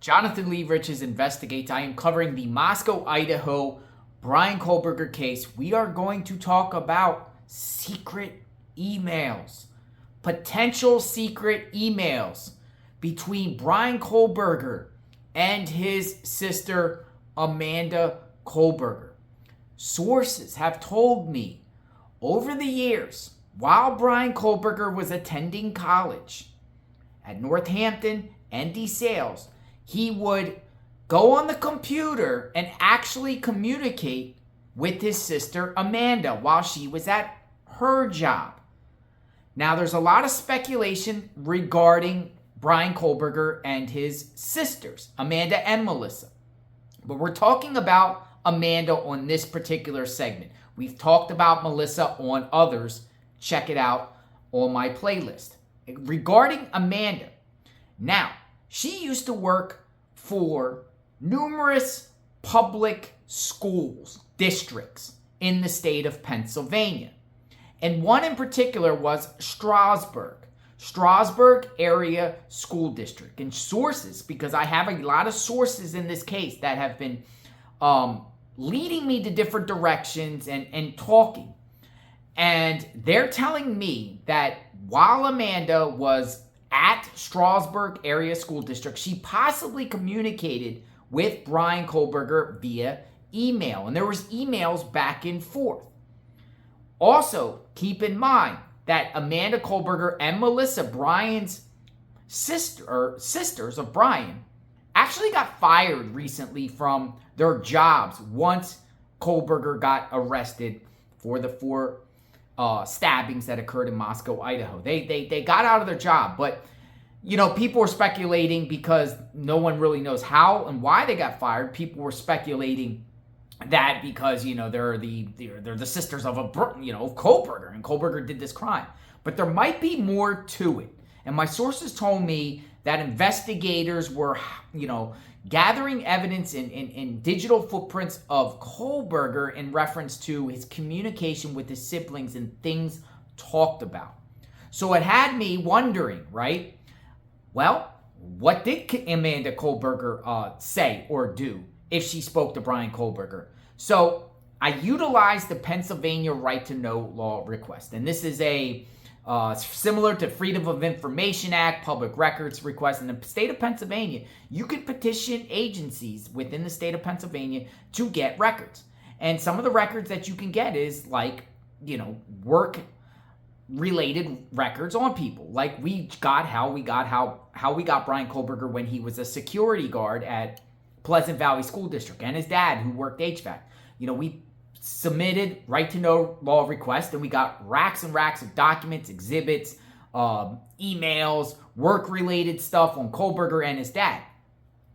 Jonathan Lee Riches Investigates. I am covering the Moscow, Idaho Bryan Kohberger case. We are going to talk about secret emails, potential secret emails between Bryan Kohberger and his sister Amanda Kohberger. Sources have told me over the years, while Bryan Kohberger was attending college at Northampton and DeSales, he would go on the computer and actually communicate with his sister Amanda while she was at her job. Now, there's a lot of speculation regarding Bryan Kohberger and his sisters, Amanda and Melissa. But we're talking about Amanda on this particular segment. We've talked about Melissa on others. Check it out on my playlist. Regarding Amanda, now, she used to work for numerous public schools, districts in the state of Pennsylvania. And one in particular was Strasburg Area School District. And sources, because I have a lot of sources in this case that have been leading me to different directions and talking. And they're telling me that while Amanda was at Strasburg Area School District, she possibly communicated with Bryan Kohberger via email. And there was emails back and forth. Also, keep in mind that Amanda Kohberger and Melissa, Bryan's sisters of Bryan, actually got fired recently from their jobs once Kohberger got arrested for the four stabbings that occurred in Moscow, Idaho. They got out of their job, but people were speculating because no one really knows how and why they got fired. People were speculating that because they're the sisters of Kohberger, and Kohberger did this crime. But there might be more to it. And my sources told me that investigators were gathering evidence in digital footprints of Kohberger in reference to his communication with his siblings and things talked about. So it had me wondering, right? Well, what did Amanda Kohberger say or do if she spoke to Bryan Kohberger? So I utilized the Pennsylvania Right to Know law request. And this is similar to Freedom of Information Act, public records request. In the state of Pennsylvania, you can petition agencies within the state of Pennsylvania to get records. And some of the records that you can get is work related records on people. Like how we got Bryan Kohberger when he was a security guard at Pleasant Valley School District, and his dad who worked HVAC. We submitted right to know law requests, and we got racks and racks of documents, exhibits, emails, work-related stuff on Kohberger and his dad.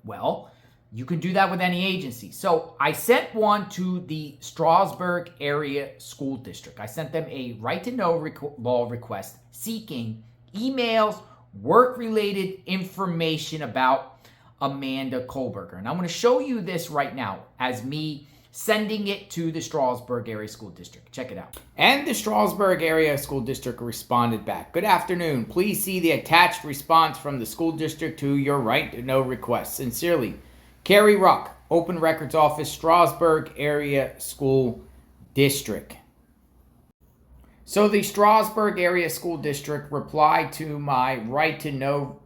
Well, you can do that with any agency. So I sent one to the Strasburg Area School District. I sent them a right to know law request seeking emails, work-related information about Amanda Kohberger. And I'm going to show you this right now as me sending it to the Strasburg Area School District. Check it out. And the Strasburg Area School District responded back. Good afternoon. Please see the attached response from the school district to your right to know request. Sincerely, Carrie Ruck, Open Records Office, Strasburg Area School District. So the Strasburg Area School District replied to my right to know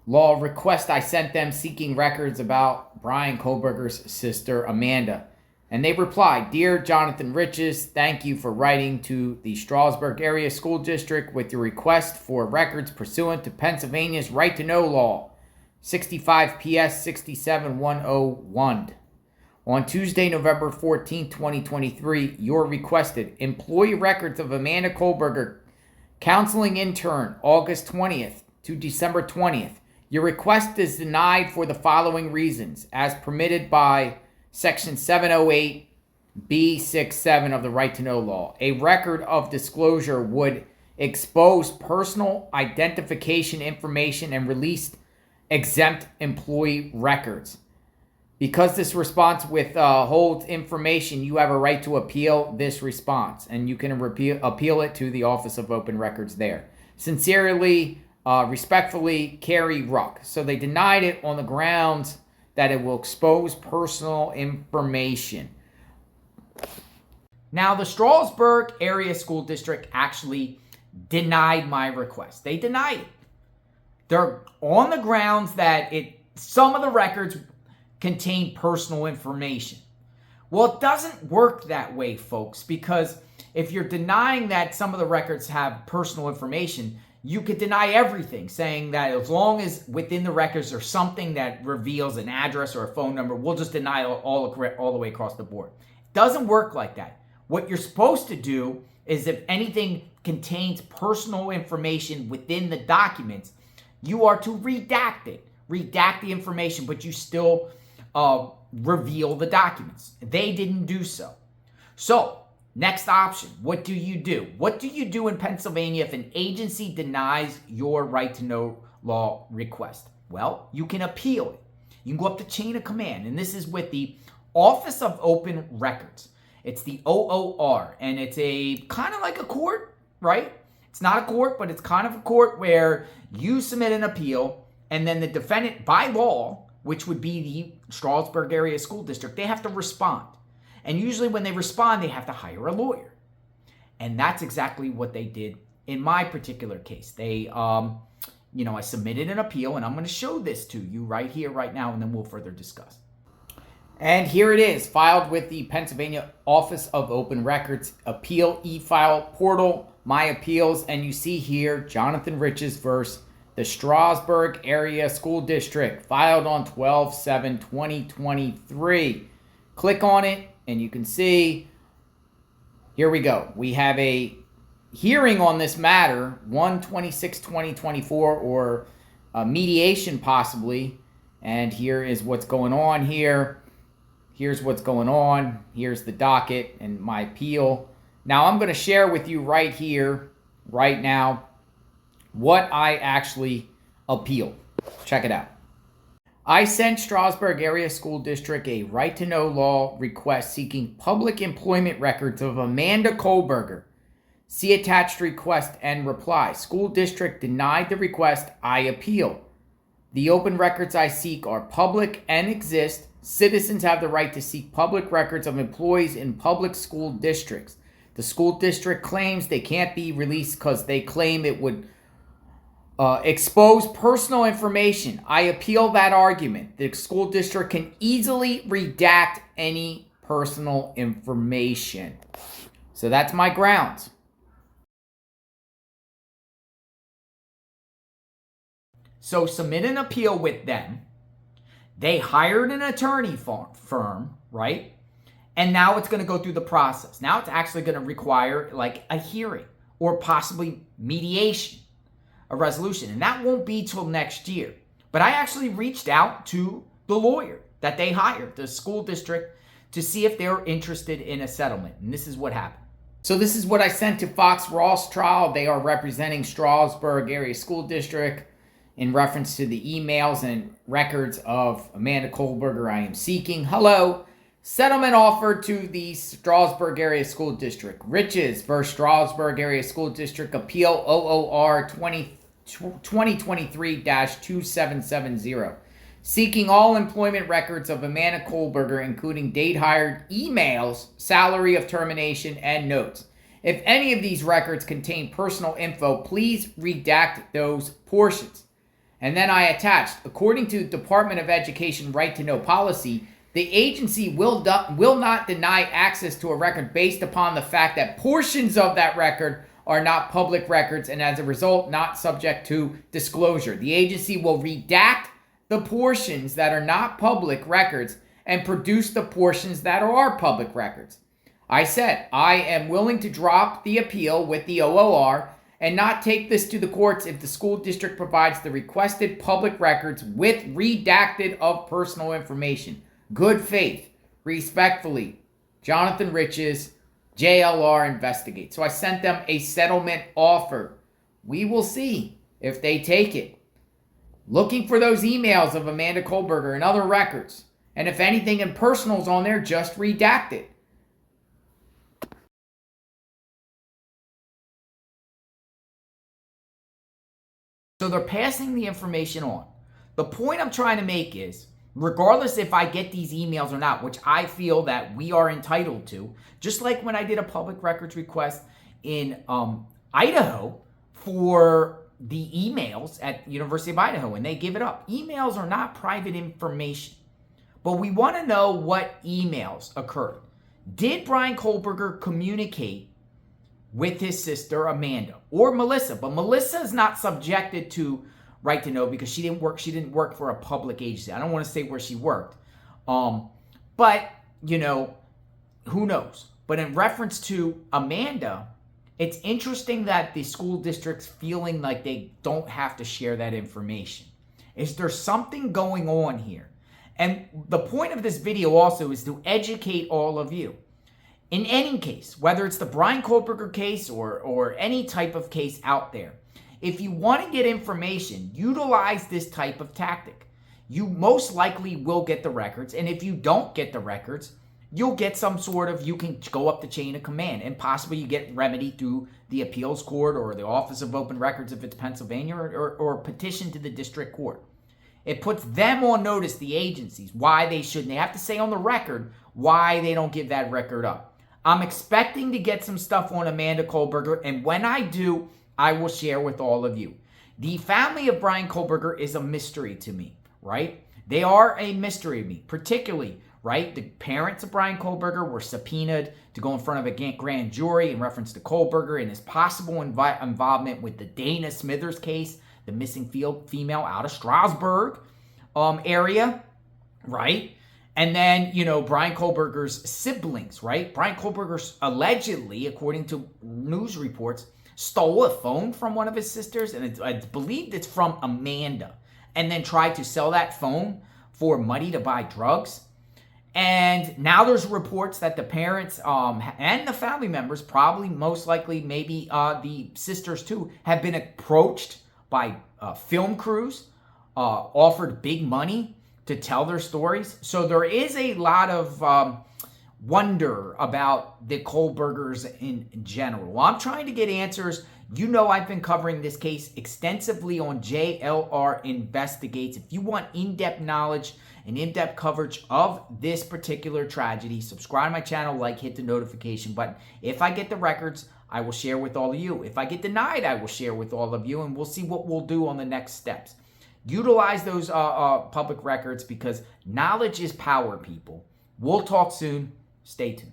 law request I sent them seeking records about Bryan Kohberger's sister, Amanda. And they replied, Dear Jonathan Riches, thank you for writing to the Strasburg Area School District with your request for records pursuant to Pennsylvania's Right to Know Law, 65 PS 67101. On Tuesday, November 14, 2023, your requested employee records of Amanda Kohberger, counseling intern, August 20th to December 20th. Your request is denied for the following reasons, as permitted by Section 708B67 of the Right to Know Law. A record of disclosure would expose personal identification information and release exempt employee records. Because this response withholds information, you have a right to appeal this response, and you can appeal it to the Office of Open Records there. Sincerely, Respectfully, Carrie Ruck. So they denied it on the grounds that it will expose personal information. Now, the Strasburg Area School District actually denied my request. They denied it. They're on the grounds that some of the records contain personal information. Well, it doesn't work that way, folks, because if you're denying that some of the records have personal information, you could deny everything, saying that as long as within the records there's something that reveals an address or a phone number, we'll just deny all the way across the board. It doesn't work like that. What you're supposed to do is if anything contains personal information within the documents, you are to redact it. Redact the information, but you still reveal the documents. They didn't do so. So, next option, what do you do? What do you do in Pennsylvania if an agency denies your right to know law request? Well, you can appeal it. You can go up the chain of command, and this is with the Office of Open Records. It's the OOR, and it's a kind of like a court, right? It's not a court, but it's kind of a court where you submit an appeal, and then the defendant, by law, which would be the Strasburg Area School District, they have to respond. And usually when they respond, they have to hire a lawyer. And that's exactly what they did in my particular case. They, I submitted an appeal, and I'm going to show this to you right here, right now, and then we'll further discuss. And here it is, filed with the Pennsylvania Office of Open Records, Appeal e-file portal, My Appeals, and you see here, Jonathan Riches versus the Strasburg Area School District, filed on 12/7/2023. Click on it, and you can see, here we go. We have a hearing on this matter, 1/26/2024, or a mediation possibly, and here is what's going on here. Here's what's going on. Here's the docket and my appeal. Now, I'm going to share with you right here, right now, what I actually appealed. Check it out. I sent Strasburg Area School District a right-to-know law request seeking public employment records of Amanda Kohberger. See attached request and reply. School district denied the request. I appeal. The open records I seek are public and exist. Citizens have the right to seek public records of employees in public school districts. The school district claims they can't be released because they claim it would expose personal information. I appeal that argument. The school district can easily redact any personal information. So that's my grounds. So submit an appeal with them. They hired an attorney firm, right? And now it's going to go through the process. Now it's actually going to require like a hearing or possibly mediation, a resolution. And that won't be till next year. But I actually reached out to the lawyer that they hired, the school district, to see if they're interested in a settlement. And this is what happened. So this is what I sent to Fox Ross Trial. They are representing Strasburg Area School District in reference to the emails and records of Amanda Kohberger I am seeking. Hello. Settlement offered to the Strasburg Area School District. Riches versus Strasburg Area School District Appeal OOR 2023-2770. Seeking all employment records of Amanda Kohberger, including date hired, emails, salary of termination, and notes. If any of these records contain personal info, please redact those portions. And then I attached, according to Department of Education right to know policy, the agency will not deny access to a record based upon the fact that portions of that record are not public records and as a result not subject to disclosure. The agency will redact the portions that are not public records and produce the portions that are public records. I said I am willing to drop the appeal with the OOR and not take this to the courts if the school district provides the requested public records with redacted of personal information. Good faith. Respectfully, Jonathan Riches, JLR Investigate. So I sent them a settlement offer. We will see if they take it. Looking for those emails of Amanda Kohberger and other records. And if anything impersonal is on there, just redact it. So they're passing the information on. The point I'm trying to make is, regardless if I get these emails or not, which I feel that we are entitled to, just like when I did a public records request in Idaho for the emails at University of Idaho, and they give it up. Emails are not private information, but we want to know what emails occurred. Did Bryan Kohberger communicate with his sister Amanda or Melissa? But Melissa is not subjected to right to know because she didn't work for a public agency. I don't want to say where she worked. But you know, who knows? But in reference to Amanda, it's interesting that the school district's feeling like they don't have to share that information. Is there something going on here? And the point of this video also is to educate all of you. In any case, whether it's the Bryan Kohberger case or any type of case out there, if you want to get information, utilize this type of tactic. You most likely will get the records. And if you don't get the records, you'll get some sort of, you can go up the chain of command and possibly you get remedy through the appeals court or the Office of Open Records if it's Pennsylvania or petition to the district court. It puts them on notice, the agencies, why they shouldn't. They have to say on the record why they don't give that record up. I'm expecting to get some stuff on Amanda Kohberger, and when I do, I will share with all of you. The family of Bryan Kohberger is a mystery to me, right? They are a mystery to me, particularly, right? The parents of Bryan Kohberger were subpoenaed to go in front of a grand jury in reference to Kohberger and his possible involvement with the Dana Smithers case, the missing female out of Strasburg area, right? And then, you know, Bryan Kohberger's siblings, right? Bryan Kohberger allegedly, according to news reports, stole a phone from one of his sisters, and I believe it's from Amanda, and then tried to sell that phone for money to buy drugs. And now there's reports that the parents and the family members, probably most likely maybe the sisters too, have been approached by film crews, offered big money to tell their stories. So there is a lot of wonder about the Kohbergers in general. Well, I'm trying to get answers. You know, I've been covering this case extensively on JLR Investigates. If you want in-depth knowledge and in-depth coverage of this particular tragedy, subscribe to my channel, like, hit the notification button. If I get the records, I will share with all of you. If I get denied, I will share with all of you, and we'll see what we'll do on the next steps. Utilize those public records because knowledge is power, people. We'll talk soon. Stay tuned.